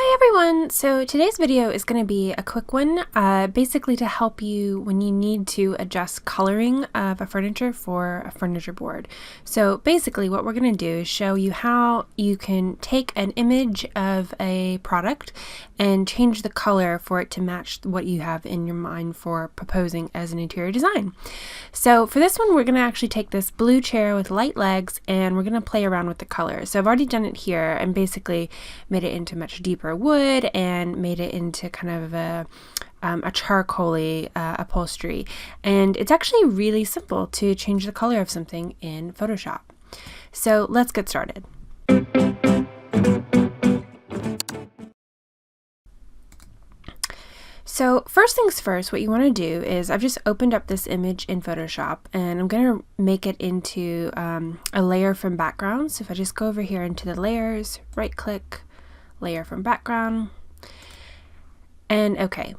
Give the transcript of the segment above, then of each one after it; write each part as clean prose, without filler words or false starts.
Hi everyone! So today's video is going to be a quick one, basically to help you when you need to adjust coloring of a furniture for a furniture board. So basically what we're going to do is show you how you can take an image of a product and change the color for it to match what you have in your mind for proposing as an interior design. So for this one, we're going to actually take this blue chair with light legs and we're going to play around with the colors. So I've already done it here and basically made it into much deeper wood and made it into kind of a charcoaly upholstery. And it's actually really simple to change the color of something in Photoshop. So let's get started. So first things first, what you want to do is I've just opened up this image in Photoshop and I'm going to make it into a layer from background. So if I just go over here into the layers, right click, layer from background, and okay.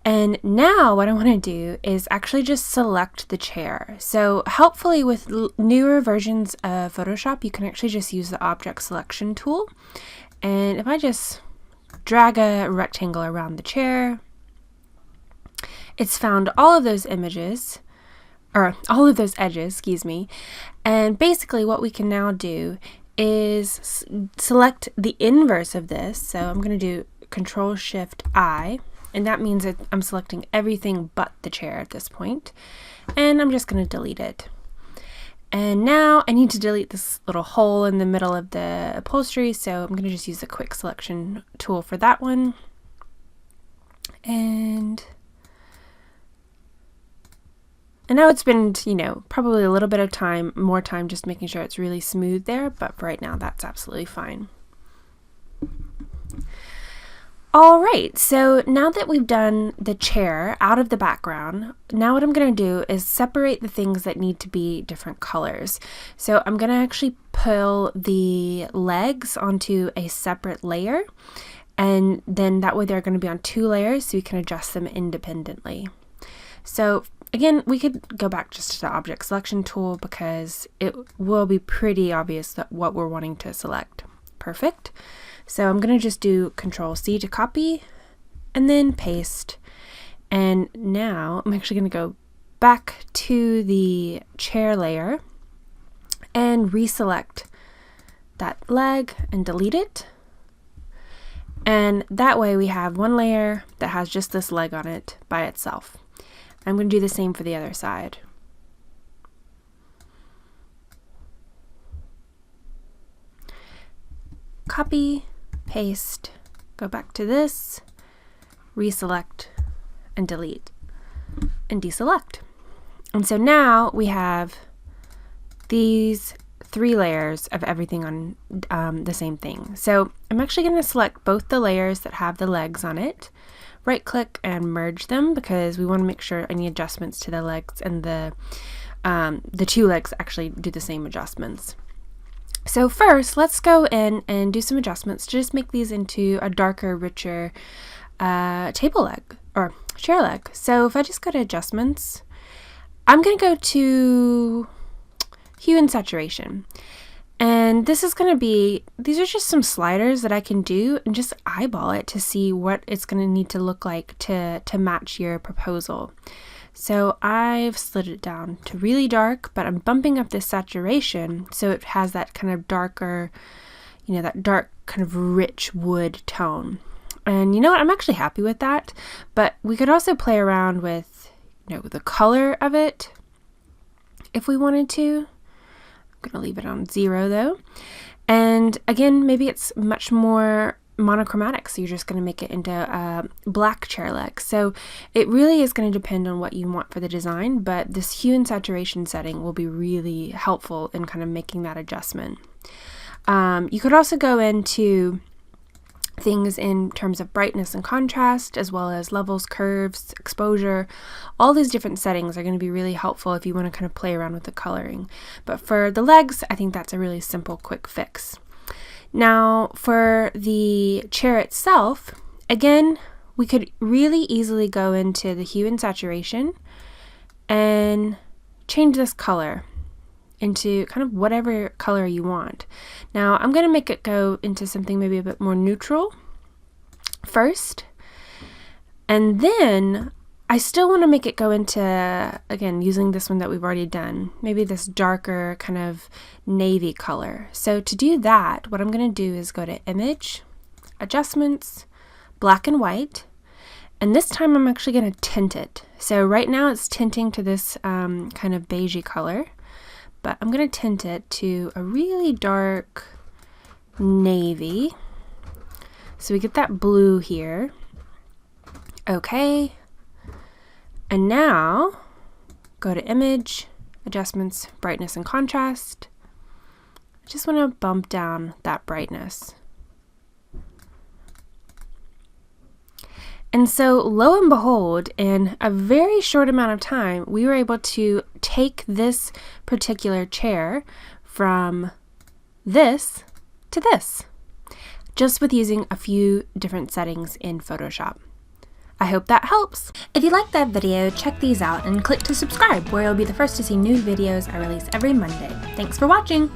And now what I want to do is actually just select the chair. So helpfully with newer versions of Photoshop, you can actually just use the object selection tool. And if I just drag a rectangle around the chair, it's found all of those images, or all of those edges, excuse me. And basically what we can now do is select the inverse of this. So I'm going to do Control-Shift-I, and that means that I'm selecting everything but the chair at this point. And I'm just going to delete it. And now I need to delete this little hole in the middle of the upholstery, so I'm going to just use the quick selection tool for that one. And now it's been, probably a little bit of time, more time just making sure it's really smooth there, but for right now that's absolutely fine. All right, so now that we've done the chair out of the background, now what I'm going to do is separate the things that need to be different colors. So I'm going to actually pull the legs onto a separate layer, and then that way they're going to be on two layers so we can adjust them independently. So again, we could go back just to the object selection tool because it will be pretty obvious that what we're wanting to select. Perfect. So I'm going to just do Control-C to copy and then paste. And now I'm actually going to go back to the chair layer and reselect that leg and delete it. And that way we have one layer that has just this leg on it by itself. I'm going to do the same for the other side. Copy, paste, go back to this, reselect, and delete, and deselect. And so now we have these three layers of everything on the same thing. So I'm actually going to select both the layers that have the legs on it, right click and merge them because we want to make sure any adjustments to the legs and the two legs actually do the same adjustments. So first, let's go in and do some adjustments to just make these into a darker, richer table leg or chair leg. So if I just go to adjustments, I'm going to go to hue and saturation. And this is going to be, these are just some sliders that I can do and just eyeball it to see what it's going to need to look like to match your proposal. So I've slid it down to really dark, but I'm bumping up this saturation so it has that kind of darker, that dark kind of rich wood tone. And you know what, I'm actually happy with that, but we could also play around with, the color of it if we wanted to. I'm going to leave it on 0 though. And again, maybe it's much more monochromatic, so you're just going to make it into a black chair leg. So it really is going to depend on what you want for the design, but this hue and saturation setting will be really helpful in kind of making that adjustment. You could also go into things in terms of brightness and contrast, as well as levels, curves, exposure. All these different settings are going to be really helpful if you want to kind of play around with the coloring. But for the legs, I think that's a really simple, quick fix. Now for the chair itself, again, we could really easily go into the hue and saturation and change this color into kind of whatever color you want. Now I'm going to make it go into something maybe a bit more neutral. first. And then I still want to make it go into, again, using this one that we've already done, maybe this darker kind of navy color. So to do that, what I'm going to do is go to Image, Adjustments, Black and White, and this time I'm actually going to tint it. So right now it's tinting to this kind of beigey color, but I'm going to tint it to a really dark navy. So we get that blue here. Okay. And now go to Image, Adjustments, Brightness and Contrast. I just want to bump down that brightness. And so lo and behold, in a very short amount of time, we were able to take this particular chair from this to this, just with using a few different settings in Photoshop. I hope that helps. If you liked that video, check these out and click to subscribe, where you'll be the first to see new videos I release every Monday. Thanks for watching!